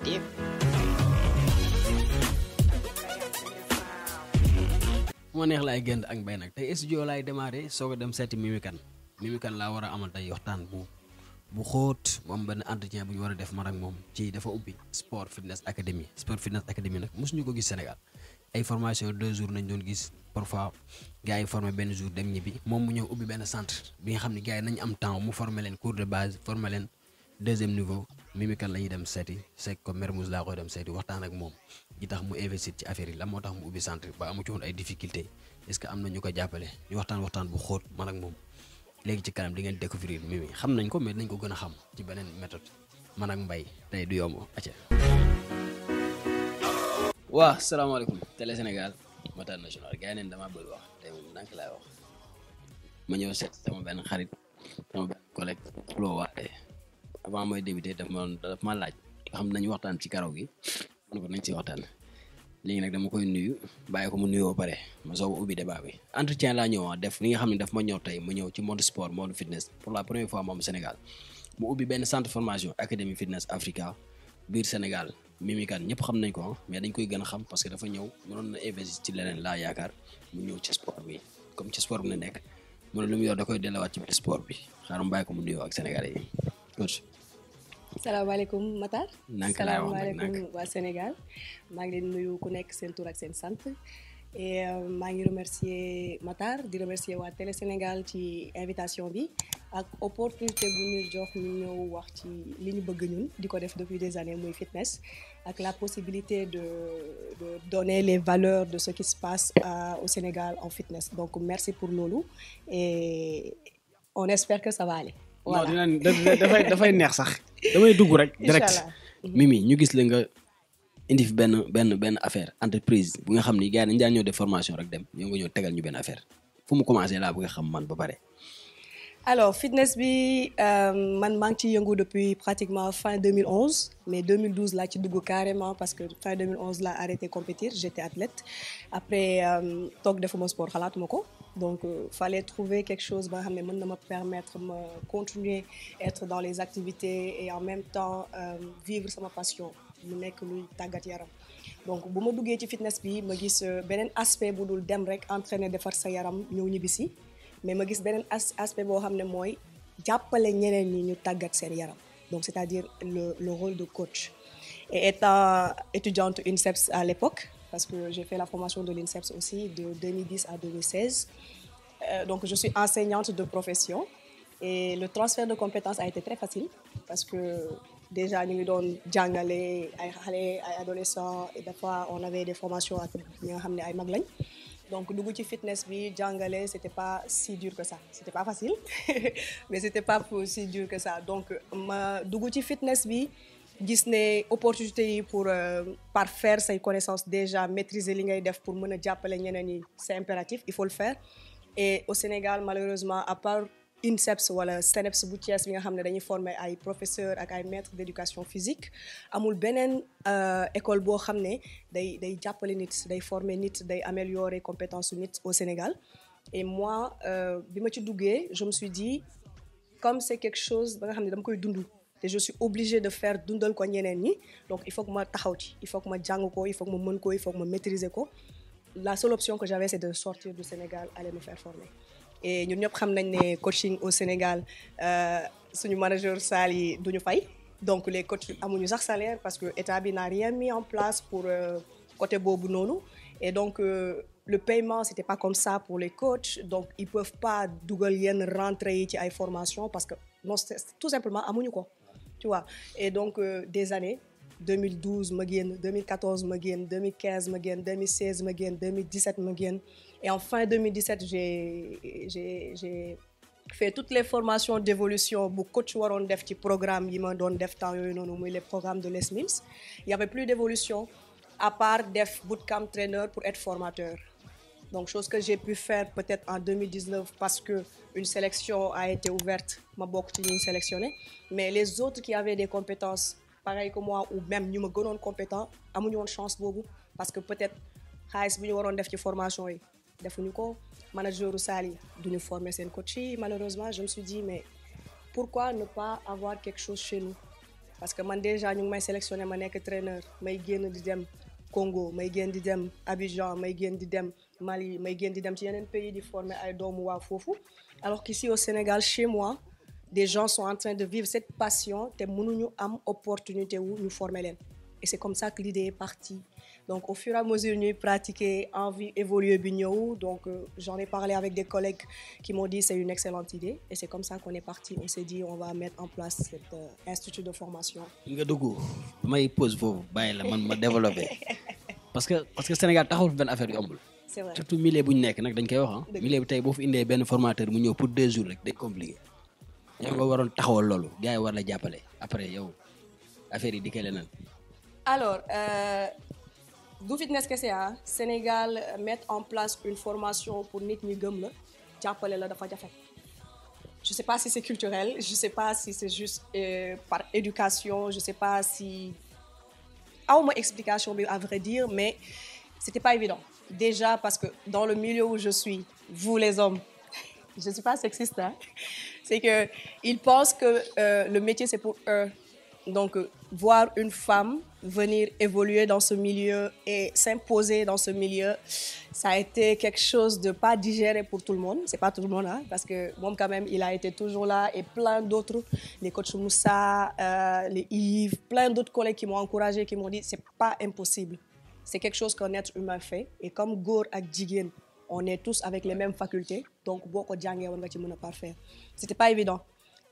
déet. moo neex laay génn ak mbay nag tey studio laay démarré soog a dem seeti Mimi Kane laa war a amal tey waxtaan bu xóot mu am benn entretien bu ñu war a def man ak moom ci dafa ubbi sport fitness academy nag mosuñu ko gis Sénégal ay formation 2 jours nañ doon gis parfois gars yi formé benn jour dem ñibbi moom mu ñëw ubbi benn centre bi nga xam ne gars yi nañ am temps mu formé leen cours de base formé leen deuxième niveau Mimi Kane la ñuy dem seeti seek ko Mermoz laa koy dem seeti waxtaan ak moom gi tax mu investir ci affaire yi la moo tax mu ubbi centre ba amu ci woon ay difficultés est-ce que am na ñu ko jàppale ñu waxtaan bu xóot man ak moom léegi ci kanam di ngeen découvrir Mimi xam nañ ko mais nañ ko gën a xam ci beneen méthode man ak mbay tey du yomb acca waa salaamaaleykum Télé Sénégal Matar National gars yi neen damaa bëri wax tey moom nank laay wax ma ñëw seet sama benn xarit sama benn collègue loo waatee avant mooy débuté daf ma laaj nga xam nañu waxtaan ci karaw gi man ko nañ ci waxtaan léegi nag dama koy nuyu bàyyi ko mu nuyoo pare ma soog a ubbi débat bi entretien laa ñëw def li nga xam ne daf ma ñëw tey ma ñëw ci monde sport monde fitness pour la première fois moom Sénégal mu ubbi benn centre formation académie fitness Africa biir Sénégal Mimi Kane ñëpp xam nañ ko mais dañ koy gën a xam parce que dafa ñëw mënoon na investir ci leneen laa yaakaar mu ñëw ci sport bi comme ci sport bi la nekk mu ne lu mu yor da koy delluwaat ci biir sport bi xaaral ma bàyyi ko mu nuyoo ak Sénégalais yi coach. salaamaaleykum Matar. nanka laay wax nag salaamaaleykum waa Sénégal maa ngi leen nuyu ku nekk seen tur ak seen sant et maa ngi remercier Matar di remercier waa Télé Sénégal ci invitation bi ak opportunité bu ñu jox ñu ñëw wax ci li ñu bëgg ñun di ko def depuis des années muy fitness ak la possibilité de donner les valeurs de ce qui se passe au Sénégal en fitness donc merci pour loolu et on espère que ça va aller. voilà non dafay neex sax damay dugg rek direct. Mimi ñu gis la nga indi fi benn affaire entreprise bu nga xam ni gars yi dañu daan ñëw def formation rek dem ñoo nga ñëw tegal ñu benn affaire fu mu commencé laa bëgg a xam man ba pare. alors fitness bi man maa ngi ciy yëngu depuis pratiquement fin 2011 mais 2012 laa ci dugg carrément parce que fin 2011 laa arrêté compétir j'étais athlète après toog defuma sport xalaatuma ko. donc fallait trouver quelque chose ba nga xam ne mën na ma permettre ma continuer être dans les activités et en même temps vivre sama passion mu nekk luy tàggat yaram donc bu ma duggee ci fitness bi ma gis beneen aspect bu dul dem rek entraîner defar sa yaram ñëw ñibbisi mais ma gis beneen aspect boo xam ne mooy jàppale ñeneen ñi ñu tàggat seen yaram donc c'est-à-dire le rôle de coach et étant étudiante INSEPS à l'époque parce que j'ai fait la formation de l'INSEPS aussi de 2010 à 2016. Donc je suis enseignante de profession et le transfert de compétences a été très facile parce que déjà ñu ngi doon jàngale ay xale ay adolescents et des fois on avait des formations ak ñi nga xam ne ay mag lañ donc dugg ci fitness bi jàngale c'était pas si dur que ça c'était pas facile mais c'était pas si dur que ça donc ma dugg ci fitness bi gis ne opportunité yi pour parfaire say connaissances déjà maîtriser li ngay def pour mën a jàppale ñeneen ñi c'est impératif il faut le faire et au Sénégal malheureusement à part INSEPS wala SNEPS bu Thiès bi nga xam ne dañuy former ay professeurs ak ay maîtres d'éducation physique amul beneen école boo xam ne day jàppale nit day former nit day améliorer compétences su nit au Sénégal et moi bi ma ci duggee je me suis dit comme c'est quelque chose ba nga xam ne dama koy dund te je suis obligée de faire dundal ko ñeneen ñi donc il faut que ma taxaw ci il faut que ma jàng ko il faut que ma mën ko il faut que ma maîtriser ko la seule option que j'avais c'est de sortir du Sénégal aller me faire former et ñun ñëpp xam nañ ne coaching au Sénégal suñu manager salle yi duñu fay donc les coachs amuñu sax salaire parce que état bi n'a rien mis en place pour côté boobu noonu et donc le paiement c'était pas comme ça pour les coachs donc ils peuvent pas dugal yenn rentrée yi ci ay formation parce que non tout simplement amuñu ko tu vois et donc des années 2012 ma génn 2014 ma génn 2015 ma génn 2016 ma génn 2017 ma génn et en fin 2017 j'ai fait toutes les formations d'évolution bu coach waroon def ci programme yi ma doon def temps yooyu noonu muy les programmes de Les Mills il y avait plus d'évolution à part def bootcamp trainer pour être formateur donc chose que j'ai pu faire peut-être en 2019 parce que une sélection a été ouverte ma bokk ci ñu sélectionné mais les autres qui avaient des compétences pareil que moi ou même ñu ma gënoon compétent amuñu woon chance boobu parce que peut-être xaalis bi ñu waroon def ci formation yi defuñu ko manageru salle yi duñu former seen coach yi malheureusement je me suis dit mais pourquoi ne pas avoir quelque chose chez nous parce que man déjà ñu ngi may sélectionné ma nekk traîneur may génn di dem Congo may génn di dem Abidjan may génn di dem Mali may génn di dem ci yeneen pays di former ay doomu waa foofu alors qu'ici au Sénégal chez moi des gens sont en train de vivre cette passion te mënuñu am opportunité wu ñu former leen et c'est comme ça que l'idée est partie donc au fur et à mesure ñuy pratiquer envie évoluer bi ñëw donc j'en ai parlé avec des collègues qui m'ont dit c'est une excellente idée et c'est comme ça qu'on est parti on s'est dit on va mettre en place cet institut de formation. nga dugg may pause foofu bàyyi la man ma développé parce que Sénégal taxawul benn affaire yombul. C'est vrai surtout milieu bu ñu nekk nag dañ koy wax ah. milieu bi tey boo fi indee benn formateur mu ñëw pour 2 jours rek day compliqué. yow nga waroon taxawal loolu gars yi war la jàppale après yow affaire yi di koy leneen. alors du fitness kese Sénégal mettre en place une formation pour nit ñi gëm la jàppale la dafa jafe. Je sais pas si c'est culturel je sais pas si c'est juste par éducation je sais pas si awma explication bi à vrai dire mais c'était pas évident déjà parce que dans le milieu où je suis vous les hommes je suis pas sexiste c'est que ils pensent que le métier c'est pour eux donc voir une femme venir évoluer dans ce milieu et s'imposer dans ce milieu ça a été quelque chose de pas digéré pour tout le monde c'est pas tout le monde parce que moom quand même il a été toujours là et plein d'autres les coachs Moussa les Yves plein d'autres collègues qui m'ont encouragé qui m'ont dit c'est pas impossible c'est quelque chose qu'un être humain fait et comme góor ak jigéen on est tous avec les mêmes facultés donc boo ko jàngee war nga ci mën a parfaire c'était pas évident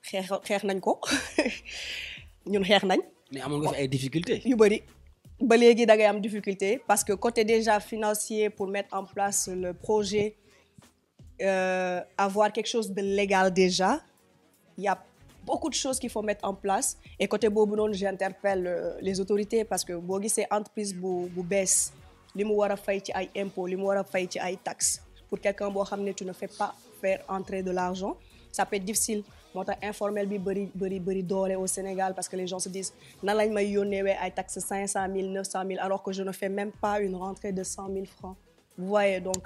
xeex nañ ko ñun xeex nañ. mais amoon nga fi ay difficultés. yu bëri ba léegi da ngay am difficulté parce que côté déjà financier pour mettre en place le projet avoir quelque chose de légal déjà il y a beaucoup de choses qu'il faut mettre en place et côté boobu noonu j'interpelle les autorités parce que boo gisee entreprise bu bees li mu war a fay ci ay impôts li mu war a fay ci ay taxes pour quelqu'un boo xam ne tu ne fais pas faire entrer de l'argent ça peut être difficile moo tax informel bi bëri doole au Sénégal parce que les gens se disent nan lañ may yónneewee ay taxes 500 000 900 000 alors que je ne fais même pas une rentrée de 100 000 francs vous voyez donc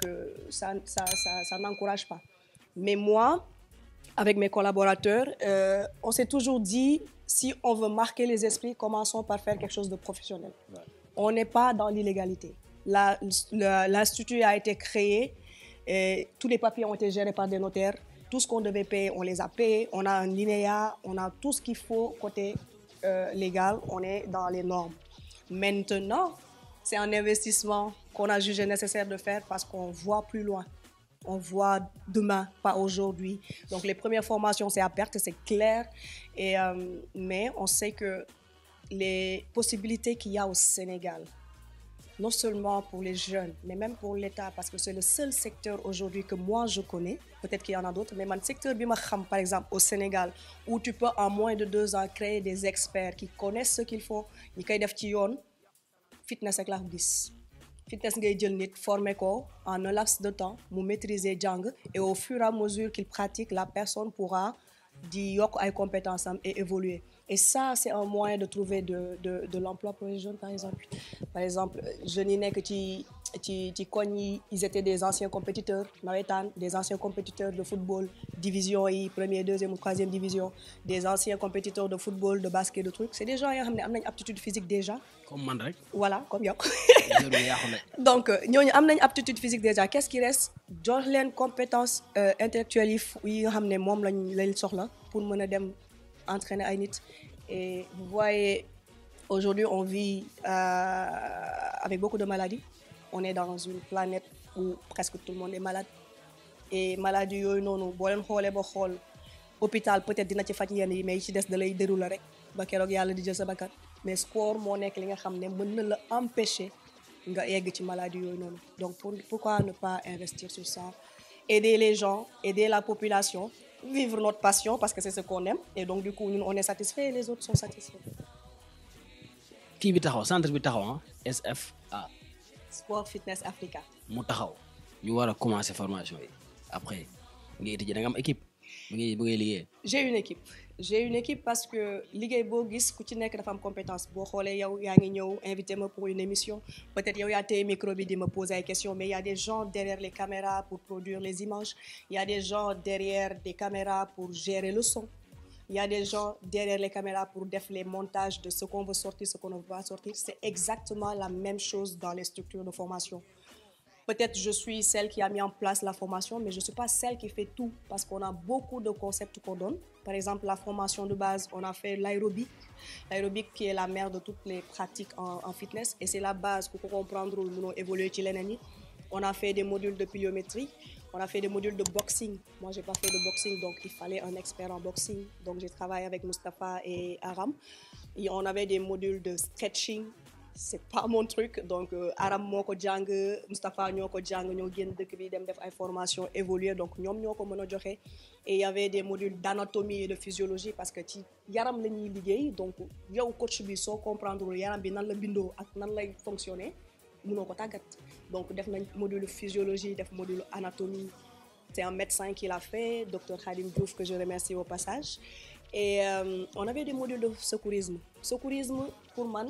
ça n'encourage pas mais moi avec mes collaborateurs on s'est toujours dit si on veut marquer les esprits commençons par faire quelque chose de professionnel on n'est pas dans l'illégalité l'institut a été créé et tous les papiers ont été gérés par des notaires tout ce qu'on devait payer on les a payés on a un linéa on a tout ce qu'il faut côté légal on est dans les normes maintenant c'est un investissement qu'on a jugé nécessaire de faire parce qu'on voit plus loin on voit demain pas aujourd'hui donc les premières formations c'est à perte c'est clair et mais on sait que les possibilités qu'il y a au Sénégal non seulement pour les jeunes mais même pour l'État parce que c'est le seul secteur aujourd'hui que moi je connais peut-être qu'il y en a d'autres mais man secteur bi ma xam par exemple au Sénégal où tu peux en moins de 2 ans créer des experts qui connaissent ce qu'il faut ñi koy def ci yoon fitness ak laa gis fitness ngay jël nit former ko en un laps de temps mu maîtriser jàng et au fur et à mesure qu'il pratique la personne pourra di yokk ay compétences am et évoluer et ça c'est un moyen de trouver de l'emploi pour les jeunes par exemple jeunes yi nekk ci koñ yi ils étaient des anciens compétiteurs nawetaan des anciens compétiteurs de football division yi première deuxième ou troisième division des anciens compétiteurs de football de basket de trucs c'est des gens yoo xam ne am nañ aptitude physique déjà comme man rek. voilà comme yow donc ñooñu am nañ aptitude physique déjà qu'est-ce qui reste jox leen compétences intellectuelles yi nga xam ne moom lañ soxla pour mën a dem entraîner ay nit et vous voyez aujourd'hui on vit avec beaucoup de maladies on est dans une planète où presque tout le monde est malade et maladie yooyu noonu boo leen xoolee ba xool hôpital peut-être dina ci faj yenn yi mais yi ci des da lay dérouler rek ba keroog yàlla di jël sa bakkan mais sport moo nekk li nga xam ne mën na la empêcher nga yegg ci maladie yooyu noonu donc pourquoi ne pas investir sur ça aider les gens aider la population vivre notre passion parce que c'est ce qu'on aime et donc du coup ñun on est satisfait et les autres sont satisfaits. kii bi taxaw centre bi taxaw SFA. Sport Fitness Africa. mu taxaw ñu war a commencer formation yi après ngay tijji da nga am équipe bu ngay liggéey. j'ai une équipe parce que liggéey boo gis ku ci nekk dafa am compétence boo xoolee yow yaa ngi ñëw invité ma pour une émission peut-être yow yaa téye micro bi di ma poser ay questions mais il y a des gens derrière les caméras pour produire les images il y a des gens derrière des caméras pour gérer le son Il y a des gens derrière les caméras pour faire les montages de ce qu'on veut sortir, ce qu'on ne veut pas sortir. C'est exactement la même chose dans les structures de formation. Peut-être je suis celle qui a mis en place la formation, mais je ne suis pas celle qui fait tout parce qu'on a beaucoup de concepts qu'on donne. Par exemple, la formation de base, on a fait l'aérobic. L'aérobic qui est la mère de toutes les pratiques en fitness et c'est la base pour comprendre où nous évoluer chez l'ennemi. On a fait des modules de pliométrie, on a fait des modules de boxing. Moi, je n'ai pas fait de boxing, donc il fallait un expert en boxing. Donc j'ai travaillé avec Mustapha et Aram. Et on avait des modules de stretching. C'est pas mon truc donc Aram moko jang Mustapha ñoko jang ñoo genn dëkk bi dem def ay formation évoluer donc ñom ñoko mëna joxé et il y avait des modules d'anatomie et de physiologie parce que ci yaram lañuy liggéey donc yow coach bi so comprendre yaram bi nan la bindo ak nan lay fonctionner mëno ko tagat donc def nañ module physiologie def module anatomie. C'est un médecin qui l'a fait, Dr Khadim Diouf, que je remercie au passage. Et on avait des modules de secourisme. Secourisme, pour moi,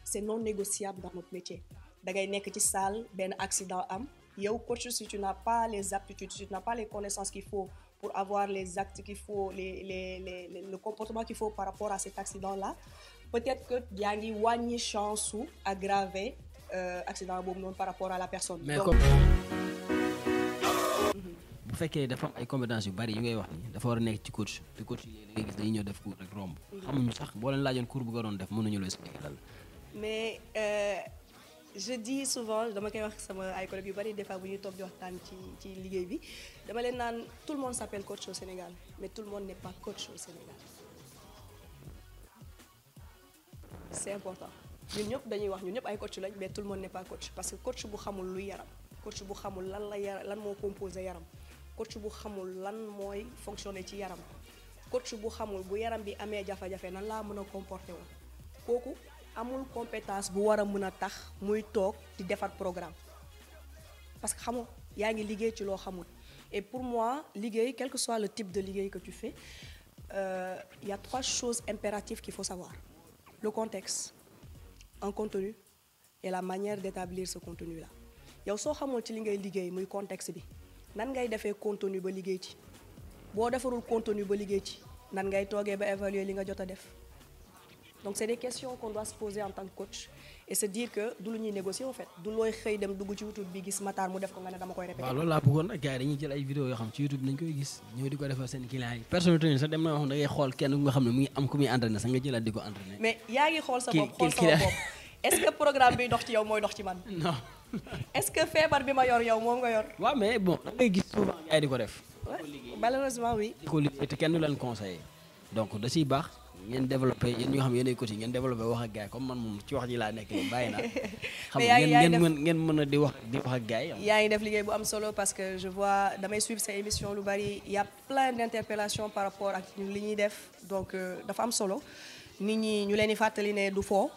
c'est non négociable dans notre métier. Da ngay nekk ci salle ben accident am yow coach si tu n'as pas les aptitudes si tu n'as pas les connaissances qu'il faut pour avoir les actes qu'il faut le comportement qu'il faut par rapport à cet accident là peut-être que yaa ngi wàññi chance su aggraver accident boobu noonu par rapport à la personne. mais donc, comme bu fekkee dafa am ay compétences yu bari yu ngay wax ni dafa war a nekk ci coach te coach yi da ngay gis dañuy ñëw def cours rek romb xamuñu sax boo leen laajoon cours bu nga doon def mënuñu la expliquer lan. mais je dis souvent dama koy wax sama ay collègues yu bari des fois bu ñuy toog di waxtaan ci liggéey bi dama leen naan tout le monde s'appelle coach au Sénégal mais tout le monde n'est pas coach au Sénégal c'est important ñun ñëpp dañuy wax ñun ñëpp ay coach lañ mais tout le monde n'est pas coach parce que coach bu xamul luy yaram coach bu xamul lan moo composé yaram coach bu xamul lan mooy fonctionner ci yaram coach bu xamul bu yaram bi amee jafe-jafe nan laa mën a comporter wu kooku amul compétence bu war a mën a tax muy toog di defar programme parce que xamoo yaa ngi liggéey ci loo xamul et pour moi liggéey quel que soit le type de liggéey que tu fais il y a 3 choses impératives qu'il faut savoir le contexte un contenu et la manière d'établir ce contenu là yow soo xamul ci li ngay liggéey muy contexte bi nan ngay defee contenu ba liggéey ci boo defarul contenu ba liggéey ci nan ngay toogee ba évaluer li nga jot a def donc c'est des questions qu'on doit se poser en tant que coach et se dire que du lu ñuy négocier en fait du looy xëy dem dugg ci YouTube bi gis Matar mu def ko nga ne dama koy répéter. waaw loolu laa bëggoon nag gars yi dañuy jël ay vidéo yoo xam ci YouTube nañ koy gis ñëw di ko defal seen clients yi personnalité sax dem na wax da ngay xool kenn nga xam ne mu ngi am ku muy entraîner sax nga jëlaat di ko entraîner. mais yaa ngi xool sa bopp xool sama bopp est-ce que programme bi dox ci yow mooy dox ci man. non. est-ce que feebar bi ma yor yow moom nga yor. waaw mais bon da ngay gis souvent gars yi di ko def. malheureusement oui. di ko liggéey te kenn du leen conseiller donc da ciy baax ngeen développé yéen ñi nga xam ne yéenay coach ngeen développé wax ak gars yi comme man moom ci wax ji laa nekk nii bàyyi naa. xam nga ngeen mën a di wax ak gars yi. yaa ngi def liggéey bu am solo parce que je vois damay suivre sa émission lu bari il y a plein d'interpellations par rapport ak li ñuy def donc dafa am solo nit ñi ñu leen di fàttali ne du foo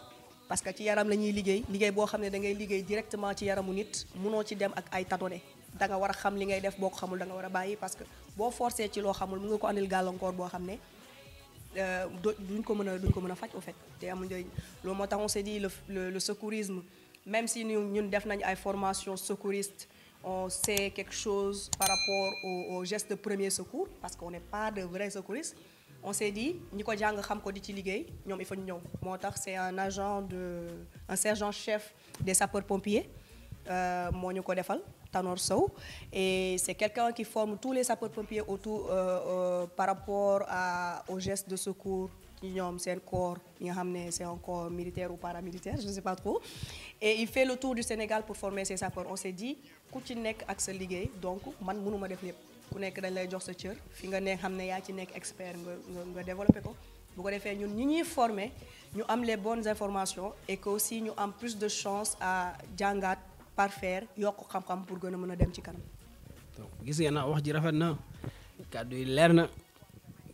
parce que ci yaram la ñuy liggéey boo xam ne da ngay liggéey directement ci yaramu nit mënoo ci dem ak ay tâtonner da nga war a xam li ngay def boo ko xamul da nga war a bàyyi parce que boo forcé ci loo xamul mën nga ko andil gàllankoor boo xam ne duñ ko mën a faj au fait te amul njëriñ loolu moo tax on s'est dit le secourisme même si ñun def nañ ay formation secouriste on sait quelque chose par rapport au geste de premier secours parce qu'on n'est pas de vrais secouristes on s'est dit ñi ko jàng xam ko di ci liggéey ñoom il faut ñu ñëw moo tax c'est un sergent chef des sapeurs-pompiers moo ñu ko defal Tanor Sow et c'est quelqu'un qui forme tous les sapeurs-pompiers autour par rapport au geste de secours ñoom seen corps yi nga xam ne c'est un corps militaire ou paramilitaire je ne sais pas trop et il fait le tour du Sénégal pour former ses sapeurs on s'est dit ku ci nekk ak sa liggéey donc man mënuma def lépp ku nekk dañ lay jox sa cër fi nga ne xam ne yaa ci nekk expert nga développé ko bu ko defee ñun ñi ñuy former ñu am les bonnes informations et que aussi ñu am plus de chance à jàngaat parfaire yokk xam-xam pour gën a mën a dem ci kanam. donc gis ngeen na wax ji rafet na kàddu yi leer na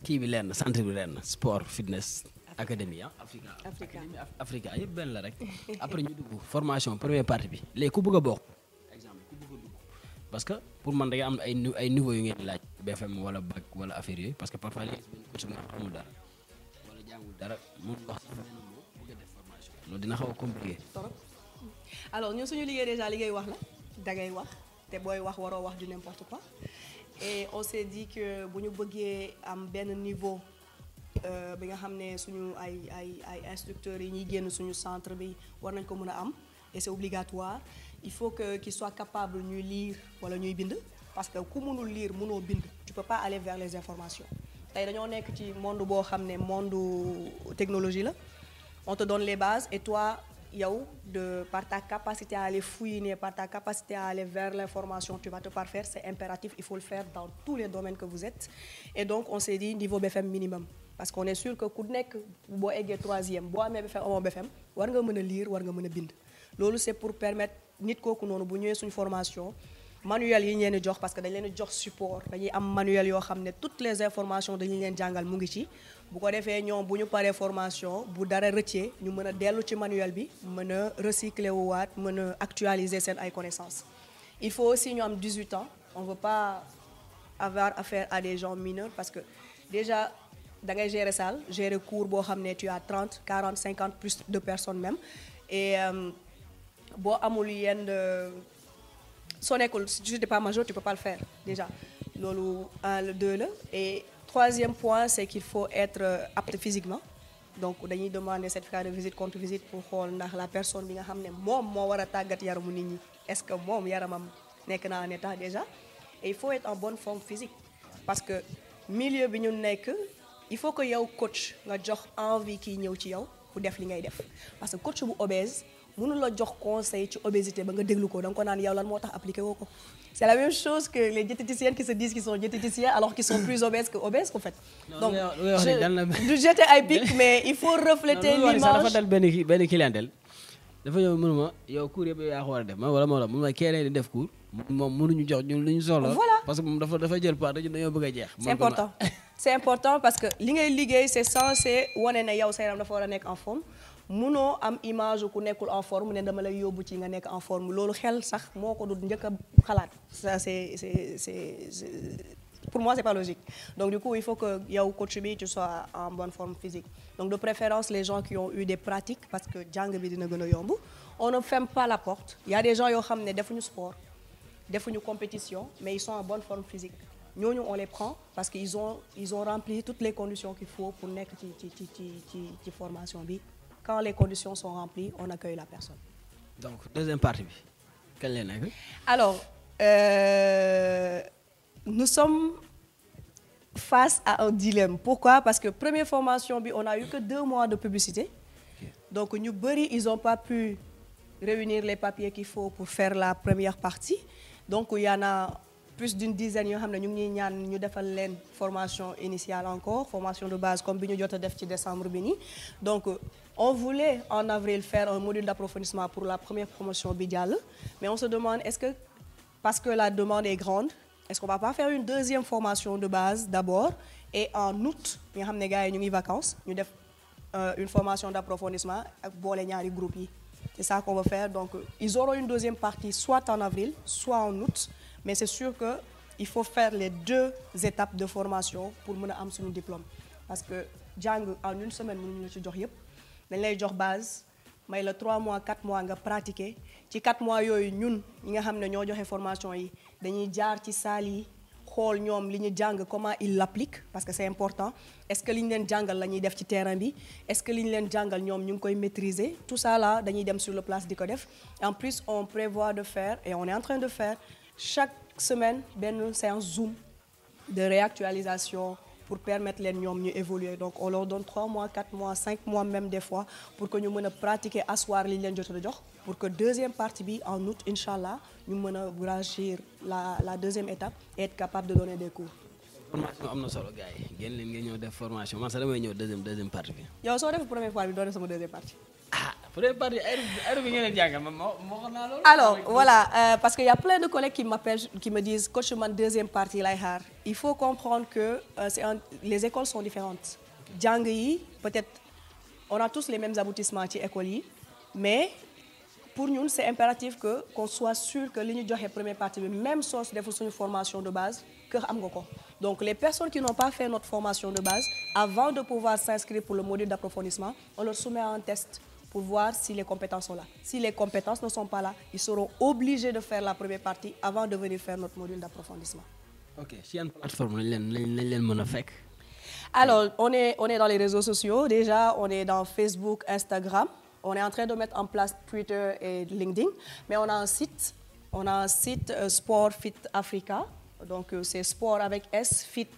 kii bi leer na centre bi leer na sport fitness académie Africa yëpp benn la rek après ñu dugg formation première partie bi léegi ku bëgg a bokk exemple ku bëgg a dugg parce que pour man da nga am ay niveau yu ngeen laaj BFM wala bac wala affaire yooyu parce que parfois léegi benn coach nga xamul dara wala jàngul dara mun wax sax benn mot bëgg a def formation loolu dina xaw a compliqué. alors ñun suñu liggéey déjà liggéey wax la dangay wax te booy wax waroo wax du n'importe quoi et on s'est dit que bu ñu bëggee am benn niveau bi nga xam ne suñu ay instructeurs yi ñuy génn suñu centre bi war nañ ko mën a am et c'est obligatoire il faut que qu'ils soient capables ñuy lire wala ñuy bind parce que ku mënul lire mënoo bind tu peux pas aller vers les informations tey dañoo nekk ci monde boo xam ne monde technologie la on te donne les bases et toi yow par ta capacité à aller fouiner par ta capacité à aller vers l'information tu vas te parfaire c'est impératif il faut le faire dans tous les domaines que vous êtes et donc on s'est dit niveau BFM minimum parce qu'on est sûr que ku nekk boo eggee troisième boo amee BFM amoo BFM war nga mën a lire war nga mën a bind loolu c'est pour permettre nit kooku noonu bu ñëwee suñu formation manuel yi ñu leen di jox parce que dañ leen di jox support dañuy am manuel yoo xam ne toutes les informations dañu leen jàngal mu ngi ci bu ko defee ñoom bu ñu paree formation bu dara rëccee ñu mën a dellu ci manuel bi mën a recycler wu waat mën a actualiser seen ay connaissances il faut aussi ñu am 18 ans on veut pas avoir affaire à des gens mineurs parce que déjà da ngay gérer salle gérer cours boo xam ne tu as 30 40 50 plus de personnes même et boo amul yenn soo nekkul si tu n'es pas majeur tu peux pas le faire déjà loolu le 2 la et troisième point c'est qu'il faut être apte physiquement donc dañuy demander certificat de visite contre visite pour xool ndax la personne bi nga xam ne moom moo war a tàggat yaramu nit ñi est-ce que moom yaramam nekk na en état déjà et il faut être en bonne forme physique parce que milieu bi ñu nekk il faut que yow coach nga jox envie kii ñëw ci yow pour def li ngay def parce que coach bu obèse mënul la jox conseil ci obésité ba nga déglu ko da nga ko naan yow lan moo tax appliqué woo ko c'est la même chose que les diététiciennes qui se disent qu'ils sont diététiciens alors qu'ils sont plus obèses que obèses en fait donc du jeter ay pic mais il faut refléter l'image dafa dal benn clientèle dafa ñëw mënuma yow cours yëpp yaa ko war a def wala moo la mun ma kee di def cours moom mënuñu jox ñun lu ñu soxla voilà parce que moom dafa jël part dañoo bëgg a jeex c'est important parce que li ngay liggéey c'est censé wane ne yow sa yaram dafa war a nekk en forme munoo am image ku nekkul en forme ne dama lay yóbbu ci nga nekk en forme loolu xel sax moo ko du njëkk a xalaat ça c'est pour moi c'est pas logique donc du coup il faut que yow coach bi tu sois en bonne forme physique donc de préférence les gens qui ont eu des pratiques parce que jàng bi dina gën a yomb on ne ferme pas la porte il y a des gens yoo xam ne defuñu sport defuñu compétition mais ils sont en bonne forme physique ñooñu on les prend parce que ils ont rempli toutes les conditions qu'il faut pour nekk ci formation bi quand les conditions sont remplies on accueille la personne. donc deuxième partie bi kañ lay nekk. alors nous sommes face à un dilemme pourquoi parce que première formation bi on a eu que 2 mois de publicité donc ñu bari ils ont pas pu réunir les papiers qu'il faut pour faire la première partie donc il y en a plus d'une dizaine yoo xam ne ñu ngi ñuy ñaan ñu defal leen formation initiale encore formation de base comme bi ñu jot a def ci décembre bi nii donc on voulait en avril faire un module d'approfondissement pour la première promotion bi jàll mais on se demande est-ce que parce que la demande est grande est-ce qu'on va pas faire une deuxième formation de base d'abord et en août nga xam ne gars yi ñu ngi vacances ñu def une formation d'approfondissement ak boole ñaari groupe yi c'est ça qu'on va faire donc ils auront une deuxième partie soit en avril soit en août mais c'est sûr que il faut faire les 2 étapes de formation pour mën a am suñu diplôme parce que jàng en une semaine mënuñu la ci jox yépp dañ lay jox base may la 3 mois 4 mois nga pratiquer ci 4 mois yooyu ñun ñi nga xam ne ñoo joxe formation yi dañuy jaar ci salle yi xool ñoom li ñu jàng comment ils l'appliquent parce que c'est important est-ce que li ñu leen jàngal la ñuy def ci terrain bi est-ce que li ñu leen jàngal ñoom ñu ngi koy maîtriser tout ça là dañuy dem sur le place di ko def en plus on prévoit de faire et on est en train de faire chaque semaine benn séance Zoom de réactualisation pour permettre leen ñoom ñu évoluer donc on leur donne 3 mois 4 mois 5 mois même des fois pour que ñu mën a pratiquer asseoir li ñu leen jot a jox pour que deuxième partie bi en août inchallah ñu mën a franchir la deuxième étape et être capable de donner des cours. formation am na solo gars yi génn leen nga ñëw def formation man sax damay ñëw deuxième partie bi. yow soo def première fois bi doo def sama deuxième partie. première partie aéro bi ngeen jàngal moo xam naa loolu. alors voilà parce que y a plein de collègues qui m'appellent qui me disent coach man deuxième partie lay xaar il faut comprendre que les écoles sont différentes jàng yi peut-être on a tous les mêmes aboutissements ci écoles yi mais pour ñun c'est impératif que qu'on soit sûr que li ñu joxe première partie bi même soo deful suñu formation de base que am nga ko donc les personnes qui n'ont pas fait notre formation de base avant de pouvoir s'inscrire pour le module d'approfondissement on leur soumet un test pour voir si les compétences sont là. Si les compétences ne sont pas là, ils seront obligés de faire la première partie avant de venir faire notre module d'approfondissement. ok si yan plateforme lañ leen mën a fekk. Alors, on est dans les réseaux sociaux. Déjà, on est dans Facebook, Instagram. On est en train de mettre en place Twitter et LinkedIn. Mais on a un site. On a un site Sport Fit Africa. Donc, c'est sport avec S, fit,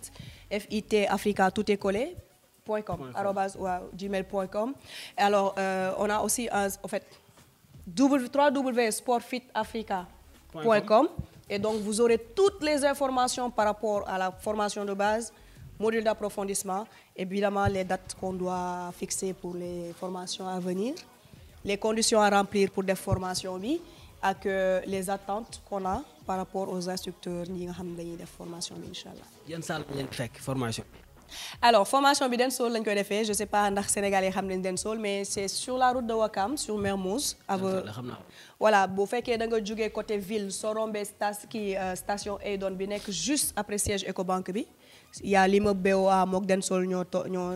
F-I-T, Africa, tout est collé. .com, @gmail.com. Alors, on a aussi, en fait, www.sportfitafrica.com. Et donc, vous aurez toutes les informations par rapport à la formation de base, module d'approfondissement, évidemment les dates qu'on doit fixer pour les formations à venir, les conditions à remplir pour des formations, oui, avec les attentes qu'on a par rapport aux instructeurs qui ont des formations, Inch'Allah. Yan salle ngeen fekk formation. Alors, formation bi Densol lañ koy defee, je sais pas ndax sénégalais xam nañ Densol, mais c'est sur la route de Ouakam, sur Mermoz. Voilà, bu fekkee da nga jógee côté ville soo rombee station Eydon bi nekk juste après siège Ecobank bi. Il y a l'immeuble BOA mook Densol ñoo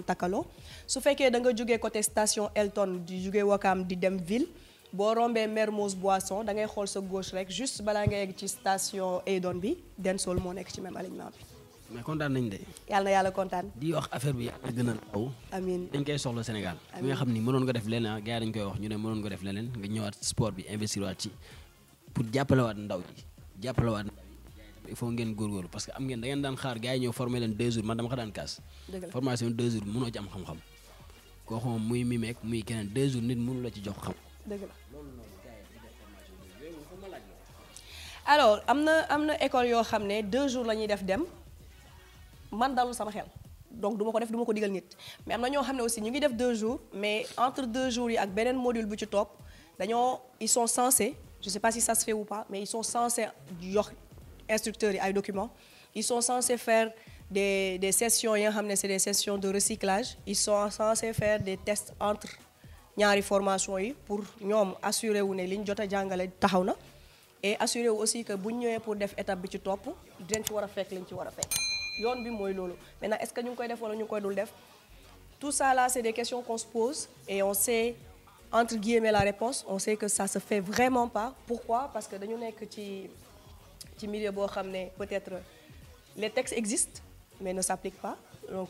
takkaloo. Su fekkee da nga jógee côté station Elton di jógee Ouakam di dem ville boo rombee Mermoz Boisson da ngay xool sa gauche rek juste balaa nga yegg ci station Eydon bi Densol moo nekk ci même alignement bi. mais kontaan nañ de. yàlla na yàlla kontaan. di wax affaire bi yàlla gën a taw. amiin dañ koy soxla Sénégal. amiin nga xam ni mënoon nga def leneen gars yi dañ koy wax ñu ne mënoon nga def leneen nga ñëwaat sport bi investir waat ci pour jàppalewaat ndaw yi jàppalewaat ndaw yi il faut ngeen góorgóorlu parce que am ngeen da ngeen daan xaar gars yi ñëw formé leen 2 jours man dama ko daan kaas. formation 2 jours mënoo ci am xam-xam. koo xam muy mimeek muy keneen 2 jours nit mënu la ci jox xam. dëgg la. alors am na école yoo xam ne 2 jours la ñuy def dem. man dalul sama xel donc duma ko def duma ko digal nit mais am na ñoo xam ne aussi ñu ngi def 2 jours mais entre 2 jours yi ak beneen module bu ci topp ils sont censés je sais pas si ça se fait ou pas mais ils sont censés jox instructeurs yi ay documents ils sont censés faire des sessions yi nga xam ne c'est des sessions de recyclage ils sont censés faire des tests entre ñaari formation yi pour ñoom assurer wu ne li ñu jot a jàngale taxaw na et assurer wu aussi que bu ñu ñëwee pour def étape bi ci topp dinañ ci war a fekk liñ ci war a fekk. yoon bi mooy loolu maintenant est-ce que ñu ngi koy def wala ñu ngi koy dul def tout ça là c'est des questions qu'on se pose et on sait entre guillemets la réponse on sait que ça se fait vraiment pas pourquoi parce que dañu nekk ci milieu boo xam ne peut-être les textes existent mais ne s'appliquent pas donc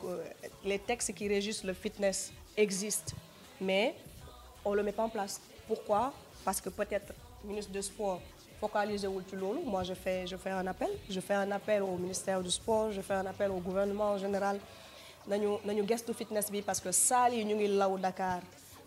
les textes qui régissent le fitness existent mais on le met pas en place pourquoi parce que peut-être ministre de sport focaliser wul ci loolu moi je fais un appel au ministère du sport je fais un appel au gouvernement en général nañu gestu fitness bi parce que salle yi ñu ngi law Dakar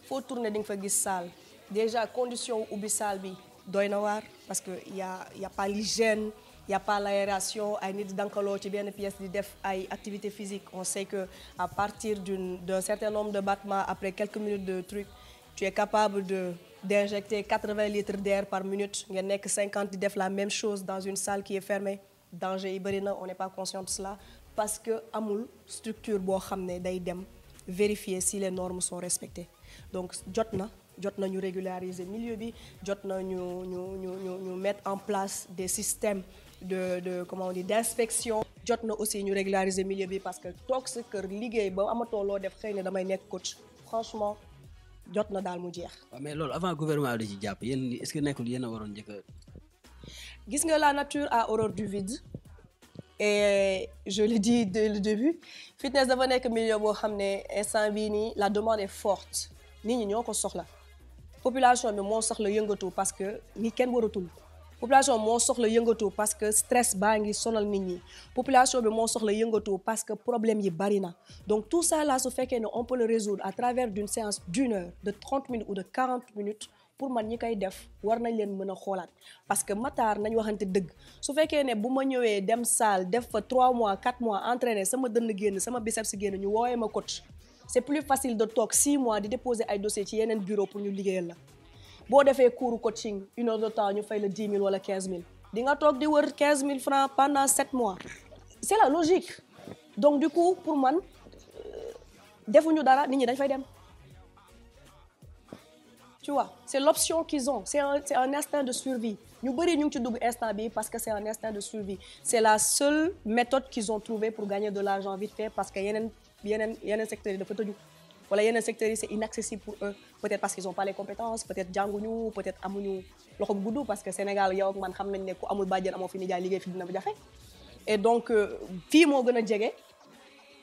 foo tourner di nga fa gis salle déjà condition ubbi salle bi doy na waar parce que y a pas l'hygiène y a pas l'aération ay nit dankaloo ci benn pièce di def ay activités physiques on sait que à partir d'un certain nombre de battements après quelques minutes de truc tu es capable d'injecter 80 litres d'air par minute ngeen nekk 50 di def la même chose dans une salle qui est fermée danger yi bëri na on n'est pas conscient de cela parce que amul structure boo xam ne day dem vérifier si les normes sont respectées donc jot na ñu régulariser milieu bi jot na ñu mettre en place des systèmes de comment on dit d'inspection jot na aussi ñu régulariser milieu bi parce que toog sa kër liggéey ba amatoo loo def xëy na damay nekk coach franchement jot na daal mu jeex. waaw mais loolu avant gouvernement di ci jàpp yéen est-ce que nekkul yéen a waroon njëkk a. gis nga la nature a horreur du vide et je le dis dès le début fitness dafa nekk milieu boo xam ne instant bii nii la demande est forte nit ñi ñoo ko soxla population bi moo soxla yëngatu parce que ni kenn waratul. population moo soxla yëngatu parce que stress baa ngi sonal nit ñi population bi moo soxla yëngatu parce que problème yi bari na donc tout ça là su fekkee ne on peut le résoudre à travers d'une séance d'1 heure de 30 minutes ou de 40 minutes pour man ñi koy def war nañ leen mën a xoolaat parce que Matar nañ waxante dëgg su fekkee ne bu ma ñëwee dem salle def fa 3 mois 4 mois entraîner sama dënn génn sama biceps génn ñu woowee ma coach c'est plus facile de toog 6 mois di déposer ay dossiers ci yeneen bureau pour ñu liggéeyal la boo defee cours coaching 1 heure de temps ñu fay la 10 000 wala 15 000 di nga toog di wër 15 000 francs pendant 7 mois c'est la logique donc du coup pour man defuñu dara nit ñi dañ fay dem tu vois c'est l'option qu'ils ont c'est un instinct de survie ñu bëri ñu ngi ci dugg instant bi parce que c'est un instinct de survie c'est la seule méthode qu'ils ont trouvé pour gagner de l'argent vite fait parce que yeneen secteurs yi dafa tëju wala yeneen secteurs yi c'est inaccessible pour eux peut-être parce qu'ils ont pas les compétences peut-être jànguñu peut-être amuñu loxo bu gudd parce que Sénégal yow ak man xam nañ ne ku amul bàjjen amoo fi nijaay liggéey fi dina jafe et donc fii moo gën a jege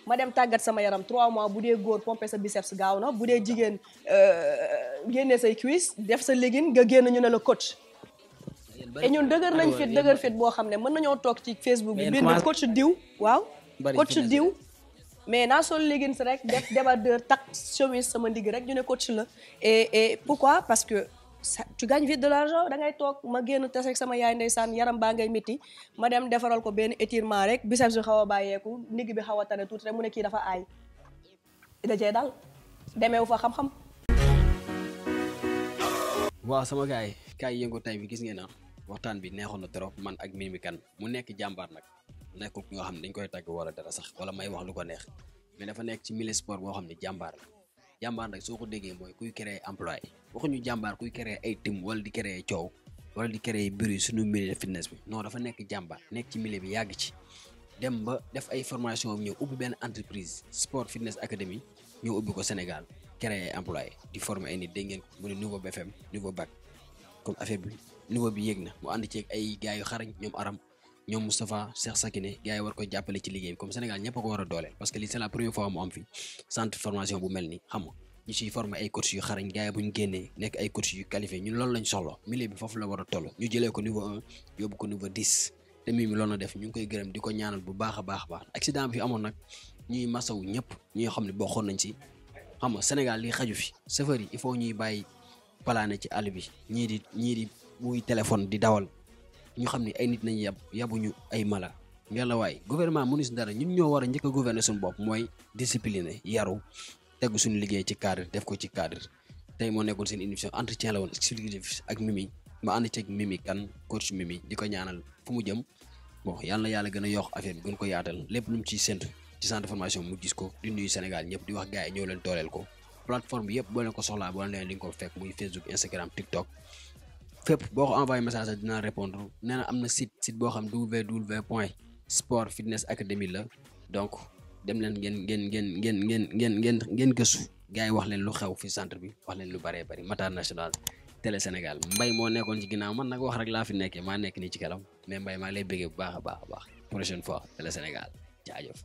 ma dem tàggat sama yaram 3 mois bu dee góor pomper sa biceps gaaw na bu dee jigéen génne say cuisse def sa légume nga génn ñu ne la coach. et ñun dëgër fit boo xam ne mën nañoo toog ci Facebook bi bind coach diw waaw coach diw mais naa sol légume si rek def débardeur tak chemise sama ndigg rek ñu ne coach la et pourquoi parce que tu gagnes vite de l'argent da ngay toog ma génn tase ak sama yaay ndeysaan yaram baa ngay métti ma dem defaral ko benn étirement rek biceps bi xaw a bàyyeeku ndigg bi xaw a tane tuuti rek mu ne kii dafa aay da cee dal demeewu fa xam-xam. waaw sama gars yi kaay yëngu tay bi gis ngeen na waxtaan bi neexoon na trop man ak Mimi Kane mu nekk jàmbaar nag nekkul ki nga xam ne dañ koy tàgg wala dara sax wala may wax lu ko neex mais dafa nekk ci milieu sport boo xam ne jàmbaar la jàmbaar nag soo ko déggee mooy kuy créer emploi waxuñu jàmbaar kuy créer ay tim wala di créer coow wala di créer bruit suñu milieu fitness bi non dafa nekk jàmbaar nekk ci milieu bi yàgg ci dem ba def ay formation ñëw ubbi benn entreprise sport fitness academy ñëw ubbi ko Sénégal créer ay emploi di former ay nit dégg ngeen mu ne nouveau BFM nouveau bac comme affaire bi niveau bi yéeg na mu ànd ci ay gars yu xarañ ñoom Aram ñoom Moustapha Cheikh Sakine gars yi war ko jàppale ci liggéey bi comme Sénégal ñëpp a ko war a dooleel parce que lii c'est la première fois mu am fi centre formation bu mel ni xam nga ñu siy former ay coach yu xarañ gars yi bu ñu génnee nekk ay coach yu qualifié ñun loolu lañ soxla milieu bi foofu la war a toll ñu jëlee ko niveau 1 yóbbu ko niveau 10 te Mimi loolu na def ñu ngi koy gërëm di ko ñaanal bu baax a baax accident bi fi amoon nag ñuy masawu ñëpp ñi nga xam ne bokkoon nañ ci xam nga Sénégal lii xaju fi chauffeur yi il faut ñuy bàyyi palaane ci àll bi ñii di wuy téléphone di dawal ñu xam ne ay nit nañ yabuñu ay mala ngela waay gouvernement mënu si dara ñun ñoo war a njëkk a gouverner suñu bopp mooy discipliné yaru tegu suñu liggéey ci cadre def ko ci cadre tey moo nekkoon seen émission entretien la woon exclusif ak Mimi ma ànd ceeg Mimi Kane coach Mimi di ko ñaanal fu mu jëm bon yàlla na yàlla gën a yokk affaire bi gën ko yaatal lépp lu mu ciy séntu ci centre de formation mu gis ko di nuyu Sénégal ñëpp di wax gars yi ñëw leen dooleel ko plateforme bi yëpp boo leen ko soxlaa boo leen di nga ko fekk muy Facebook Instagram TikTok fépp boo ko envoyé message dinaa répondre nee na am na site boo xam www.sportfitnessacademy la donc dem leen ngeen gëstu gars yi wax leen lu xew fi centre bi wax leen lu bëree bëri Matar National Télé Sénégal Mbaye moo nekkoon ci ginnaaw man nag wax rek laa fi nekkee maa nekk nii ci kanam mais Mbaye maa lay bëggee bu baax a baax prochaine fois Télé Sénégal jaajëf.